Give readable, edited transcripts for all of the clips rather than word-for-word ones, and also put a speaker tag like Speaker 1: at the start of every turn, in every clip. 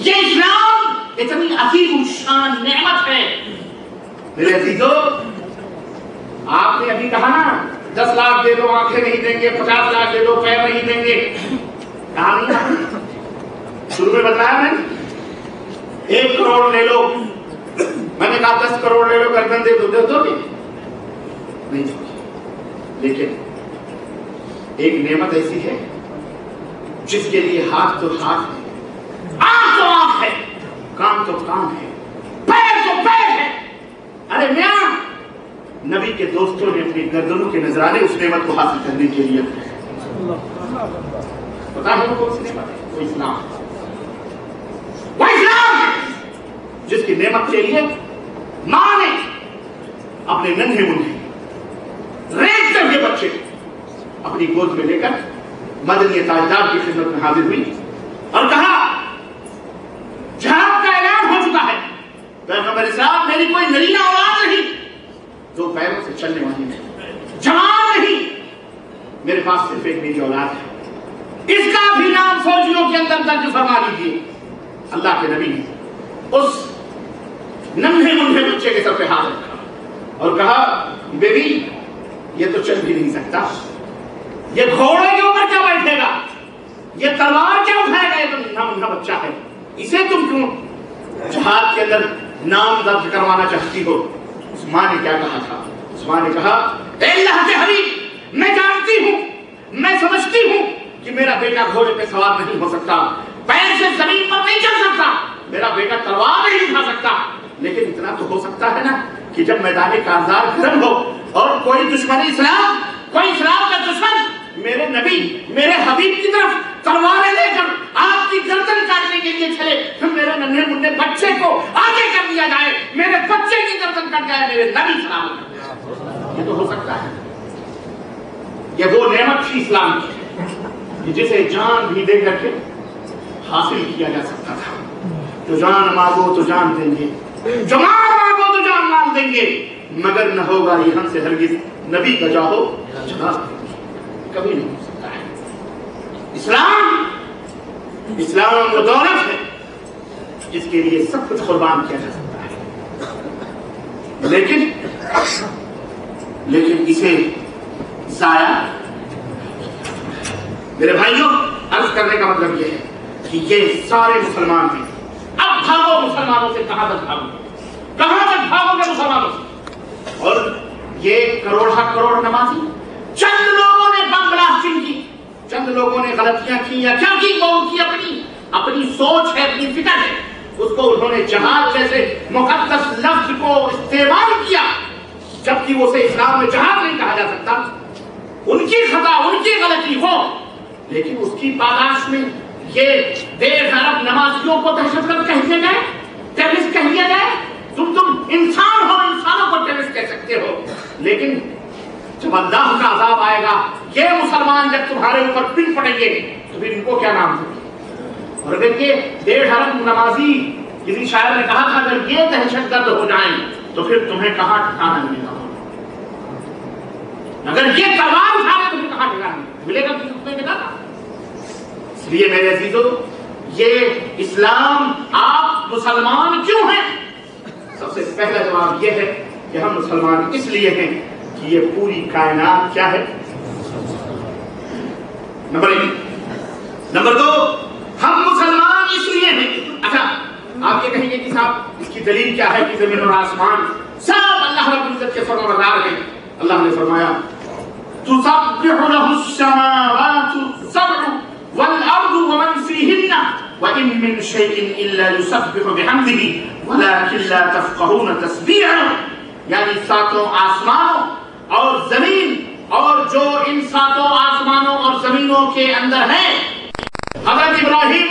Speaker 1: یہ اسلام اتنی عظیم الشان نعمت ہے. میرے عزیزو، آپ نے ابھی کہا نا 10 لاکھ دے دو آنکھیں نہیں دیں گے، 50 لاکھ دے دو پیر نہیں دیں گے. کہا نہیں آپ نے؟ شروع میں بتایا میں نے 1 کروڑ لے لو، میں نے کہا 10 کروڑ لے لو گردن دے دو، دے دو نہیں. لیکن ایک نعمت ایسی ہے جس کے لیے ہاتھ تو ہاتھ ہے، آنکھ تو آنکھ ہے، کان تو کان ہے، پیر تو پیر ہے. ارے میاں، نبی کے دوستوں نے اپنی گردنوں کے نذرانے اس نعمت کو حاصل کرنے کے لیے پتا ہے وہ کون سی نعمت ہے؟ وہ اسلام. وہ اسلام ہے جس کی نعمت کے لیے ماں نے اپنے ننھے منھے ریت کر کے بچے اپنی گود میں لے کر مدنی تاجدار کی خدمت میں حاضر ہوئی اور کہا جہاد کا اعلان ہو چکا ہے، پیغمبر صاحب میری کوئی نرینہ اولاد نہیں جو پیروں سے چلنے والی نہیں، جوان نہیں، میرے پاس صرف ایک میری اولاد ہے، اس کا بھی نام فوجیوں کے اندر درج فرما لیجیے. اللہ کے نبی نے اس ننھے منھے بچے کے سر پہ ہاتھ رکھا اور کہا بیبی یہ تو چل بھی نہیں سکتا، یہ گھوڑے کے اوپر کیا بیٹھے گا، یہ تلوار کیا اٹھائے گا، یہ تو ننھا منھا بچہ ہے، اسے تم کیوں جہاد کے اندر نام درج کروانا چاہتی ہو. اس ماں نے کیا کہا تھا؟ اس ماں نے کہا اے اللہ کے حبیب، میں جانتی ہوں، میں سمجھتی ہوں کہ میرا بیٹا گھوڑے پہ سوار نہیں ہو سکتا، پیر سے زمین پر نہیں چل سکتا، میرا بیٹا تلوار نہیں اٹھا سکتا، لیکن اتنا تو ہو سکتا ہے نا کہ جب میدان کارزار گرم ہو اور کوئی دشمن اسلام، کوئی اسلام کا دشمن میرے نبی، میرے حبیب کی طرف تلواریں لے کر آپ کی گردن کاٹنے کے لیے چلے، پھر میرے ننھے منھے بچے کو آگے کر دیا جائے، میرے بچے کی گردن کٹ جائے، میرے نبی سلام. یہ تو ہو سکتا ہے. یہ وہ نعمت تھی اسلام کی جسے جان بھی دے کر کے حاصل کیا جا سکتا تھا. جو جان مانگو تو جان دیں گے، جو مال مانگو تو جان مال دیں گے، مگر نہ ہوگا یہ ہم سے ہرگز نبی کا جاہو جناب، کبھی نہیں ہو سکتا ہے. اسلام وہ دولت ہے جس کے لیے سب کچھ قربان کیا جا سکتا ہے، لیکن اسے ضائع. میرے بھائیوں، عرض کرنے کا مطلب یہ ہے کہ یہ سارے مسلمان ہیں. اب بھاگو مسلمانوں سے، کہاں تک بھاگو، کہاں تک بھاگو گے مسلمانوں سے؟ اور یہ کروڑ نمازی، چند لوگوں نے بم بلاسٹنگ کی، چند لوگوں نے غلطیاں کی یا کیا کی، وہ ان کی اپنی سوچ ہے، اپنی فکر ہے، اس کو انہوں نے جہاد جیسے مقدس لفظ کو استعمال کیا جبکہ اسے اسلام میں جہاد نہیں کہا جا سکتا. ان کی خطا، ان کی غلطی ہو، لیکن اس کی پاداش میں یہ 1.5 ارب نمازیوں کو دہشت گرد کہہ دیا جائے، ٹیررسٹ کہہ دیا جائے. تم انسان ہو، انسانوں کو ٹیررسٹ کہہ سکتے ہو، لیکن جب اللہ کا عذاب آئے گا، یہ مسلمان جب تمہارے اوپر پن پڑیں گے تو پھر ان کو کیا نام دیں گے؟ اور اگر یہ 1.5 ارب نمازی، کسی شاعر نے کہا تھا اگر یہ دہشت گرد ہو جائیں تو پھر تمہیں کہاں ٹھکانا ملے گا؟ اگر یہ تلوار اٹھا رہے تو پھر کہاں ٹھکانا ملے گا؟ تمہیں ملا تھا. اس لیے میرے عزیزو، یہ اسلام، آپ مسلمان کیوں ہیں؟ سب سے پہلا جواب یہ ہے کہ ہم مسلمان اس لیے ہیں کہ یہ پوری کائنات کیا ہے؟ نمبر 1. نمبر 2، ہم مسلمان اس لیے ہیں. اچھا، آپ یہ کہیں گے کہ صاحب اس کی دلیل کیا ہے کہ زمین اور آسمان سب اللہ رب العزت کے فرمانبردار ہیں. اللہ نے فرمایا تسبح له السماوات السبع والارض ومن فيهن وان من شيء الا يسبح بحمده ولكن لا تفقهون تسبيحه. یعنی 7 آسمانوں اور زمین اور جو ان 7 آسمانوں اور زمینوں کے اندر ہے. حضرت ابراہیم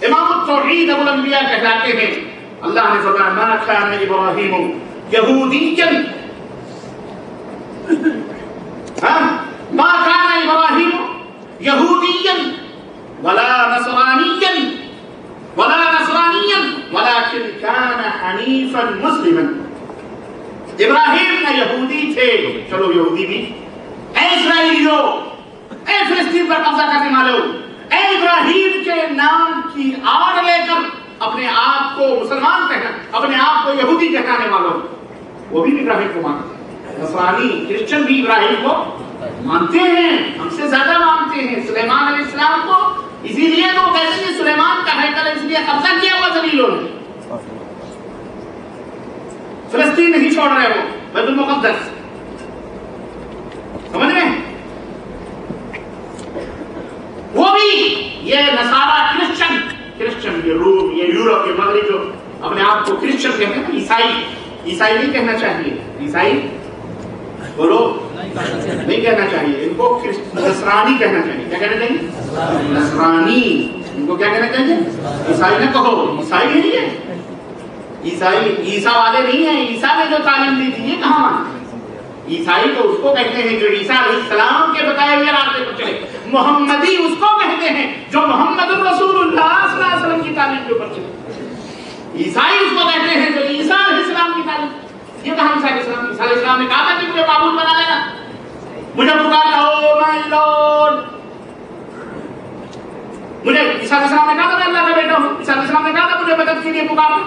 Speaker 1: امام التوحید ابو الانبیاء کہلاتے ہیں. اللہ نے فرمایا ما كان ابراہیم یہودیا ما كان ابراہیم یہودیا ولا نصرانیا ولكن كان حنیفا مسلما. ابراہیم نہ یہودی تھے، چلو یہودی بھی، اے اسرائیلیوں، اے فلسطین پر قبضہ کرنے والوں، اے ابراہیم کے نام کی آڑ لے کر اپنے آپ کو یہودی کہلانے والوں وہ بھی ابراہیم کو مانتے ہیں. نصرانی کرسچن بھی ابراہیم کو مانتے ہیں, ہم سے زیادہ مانتے ہیں سلیمان علیہ السلام کو. اسی لیے تو کہتے ہیں سلیمان کا ہیکل اس لیے قبضہ کیا ہوا زلیلوں نے. فلسطین نہیں چھوڑ رہے وہ, بیت المقدس. سمجھ رہے ہیں؟ وہ بھی یہ نصارہ کرسچن یہ روم یہ یورپ یہ مغرب جو اپنے آپ کو کرسچن کہتے ہیں, عیسائی نہیں کہنا چاہیے. عیسائی بولو نہیں کہنا چاہیے, ان کو نصرانی کہنا چاہیے. کیا کہنا چاہیے؟ نصرانی. ان کو کیا کہنا چاہیے؟ عیسائی نہ کہو. عیسائی نہیں ہے, عیسائی عیسیٰ والے نہیں ہیں. عیسیٰ نے جو تعلیم دی تھی یہ کہاں مانتے ہیں؟ عیسائی تو اس کو کہتے ہیں جو عیسیٰ علیہ السلام کے بتائے ہوئے راستے پر چلے. محمدی اس کو کہتے ہیں جو محمد الرسول اللہ صلی اللہ علیہ وسلم کی تعلیم کے اوپر چلے. عیسائی اس کو کہتے ہیں جو عیسیٰ علیہ السلام کی تعلیم. یہ کہا عیسیٰ علیہ السلام؟ عیسیٰ علیہ السلام نے کہا تھا کہ مجھے معبود بنا لینا, مجھے پکارنا ہو مائی لارڈ. مجھے عیسیٰ علیہ السلام نے کہا تھا میں اللہ کا بیٹا ہوں. عیسیٰ علیہ السلام نے کہا تھا مجھے مدد کے لیے پکارنا.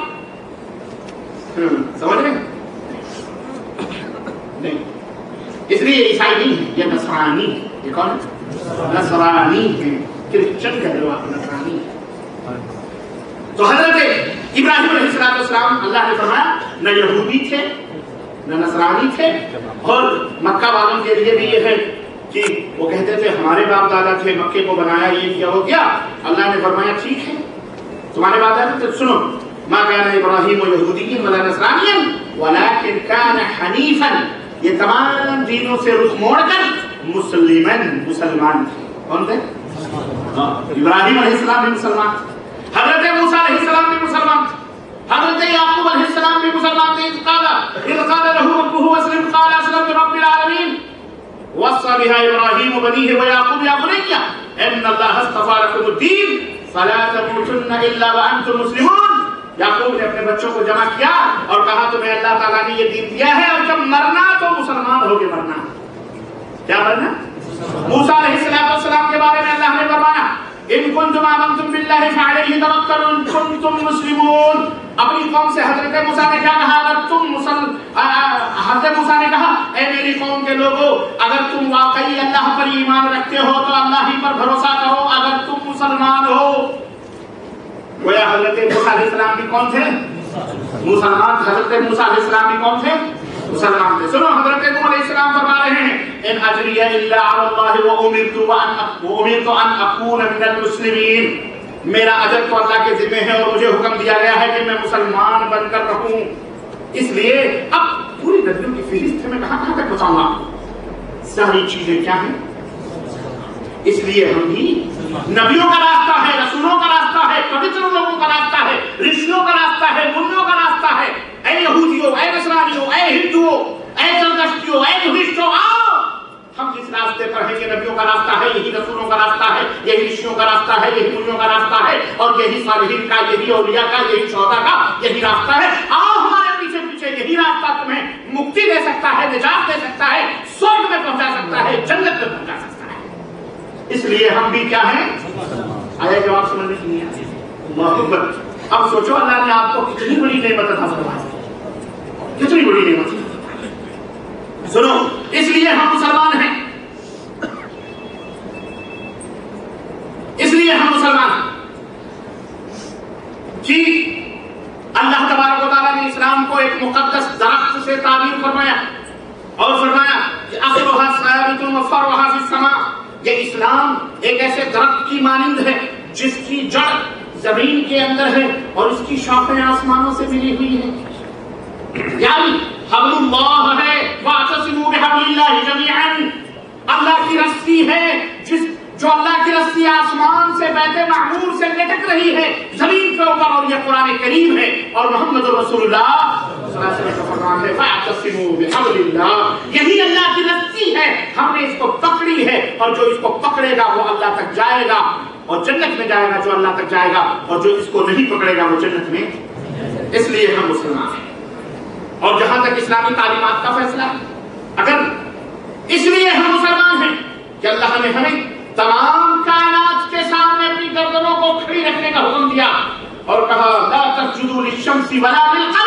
Speaker 1: سمجھ رہے ہیں؟ نہیں, اس لیے عیسائی نہیں ہے, یہ نصرانی ہے. یہ کون ہے؟ نصرانی ہے. کرسچن کہہ لو آپ, نصرانی. تو حضرت ابراہیم علیہ السلام اللہ نے فرمایا نہ یہودی تھے نہ نصرانی تھے. اور مکہ والوں کے لیے بھی یہ ہے کہ وہ کہتے تھے ہمارے باپ دادا تھے, مکے کو بنایا, یہ کیا ہو گیا. اللہ نے فرمایا ٹھیک ہے تمہارے باپ دادا تھے, سنو ما كان ابراہیم یہودیا ولا نصرانیا ولكن كان حنیفا. یہ تمام دینوں سے رخ موڑ کر مسلمان تھے. کون تھے؟ ابراہیم علیہ السلام بھی مسلمان تھے, حضرت موسیٰ علیہ السلام بھی مسلمان تھے, حضرت یعقوب علیہ السلام بھی مسلمان تھے. اذ قال له ربه اسلم قال اسلمت لرب العالمین وصى بها ابراہیم بنیہ ویعقوب یا بنی ان اللہ اصطفى لكم الدین فلا تموتن الا وانتم مسلمون. یعقوب نے اپنے بچوں کو جمع کیا اور کہا تمہیں اللہ تعالیٰ نے یہ دین دیا ہے اور جب مرنا تو مسلمان ہو کے مرنا. کیا مرنا؟ موسیٰ علیہ السلام کے بارے میں اللہ نے فرمایا ان کنتم آمنتم باللہ فعلیہ توکلوا ان کنتم مسلمون. اپنی قوم سے حضرت موسیٰ نے کیا کہا؟ حضرت موسیٰ نے کہا اے میری قوم کے لوگوں, اگر تم واقعی اللہ پر ایمان رکھتے ہو تو اللہ ہی پر بھروسہ کرو اگر تم مسلمان ہو. گویا حضرت موسیٰ علیہ السلام بھی کون تھے؟ مسلمان. حضرت موسیٰ علیہ السلام بھی کون تھے؟ مسلمان تھے. سنو حضرت نوح علیہ السلام فرما رہے ہیں ان اجری الا علی اللہ وامرت ان اکون من المسلمین. میرا اجر تو اللہ کے ذمہ ہے اور مجھے حکم دیا گیا ہے کہ میں مسلمان بن کر رہوں. اس لیے اب پوری نبیوں کی فہرست میں کہاں تک بتاؤں گا ساری چیزیں کیا ہیں. اس لیے ہم بھی نبیوں کا راستہ ہے, رسولوں کا راستہ ہے, پوتر لوگوں کا راستہ ہے, رشیوں کا راستہ ہے, منوں کا راستہ ہے. اے یہودیوں, اے نصرانیوں, اے ہندوؤں, اے زردشتیوں, اے بھشتوں, آؤ ہم جس راستے پر ہیں یہ نبیوں کا راستہ ہے, یہی رسولوں کا راستہ ہے, یہی رشیوں کا راستہ ہے, یہی منوں کا راستہ ہے اور یہی صالحین کا, یہی اولیاء کا, یہی شہداء کا یہی راستہ ہے. آؤ ہمارے پیچھے پیچھے, یہی راستہ تمہیں مکتی دے سکتا ہے, نجات دے سکتا ہے, سورگ میں پہنچا سکتا ہے, جنت میں پہنچا سکتا ہے. اس لیے ہم بھی کیا ہیں؟ آیا جواب سمجھنے کی نہیں آتی. اللہ اکبر. اب سوچو اللہ نے آپ کو کتنی بڑی نعمت عطا فرمائی, کتنی بڑی نعمت. سنو اس لیے ہم مسلمان ہیں, اس لیے ہم مسلمان ہیں کہ اللہ تبارک و تعالیٰ نے اسلام کو ایک مقدس درخت سے تعبیر فرمایا اور فرمایا کہ اصلها ثابت وفرعها في السماء. یہ اسلام ایک ایسے درخت کی مانند ہے جس کی جڑ زمین کے اندر ہے اور اس کی شاخیں آسمانوں سے ملی ہوئی ہیں. یعنی حبل اللہ ہے, واعتصموا بحبل اللہ جميعا. اللہ کی رسی ہے جو اللہ کی رسی آسمان سے بیت معمور سے لٹک رہی ہے زمین کے اوپر, اور یہ قرآن کریم ہے اور محمد رسول اللہ صلی اللہ علیہ وسلم کا فرمان ہے فاعتصموا بحبل اللہ. یہی اللہ کی رسی ہے, ہم نے اس کو پکڑی ہے اور جو اس کو پکڑے گا وہ اللہ تک جائے گا اور جنت میں جائے گا, جو اللہ تک جائے گا, اور جو اس کو نہیں پکڑے گا وہ جنت میں. اس لیے ہم مسلمان ہیں. اور جہاں تک اسلامی تعلیمات کا فیصلہ ہے, اگر اس لیے ہم مسلمان ہیں کہ اللہ نے ہمیں تمام کائنات کے سامنے اپنی گردنوں کو کھڑی رکھنے کا حکم دیا اور کہا لا تسجدوا للشمس ولا للقمر.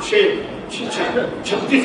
Speaker 1: 36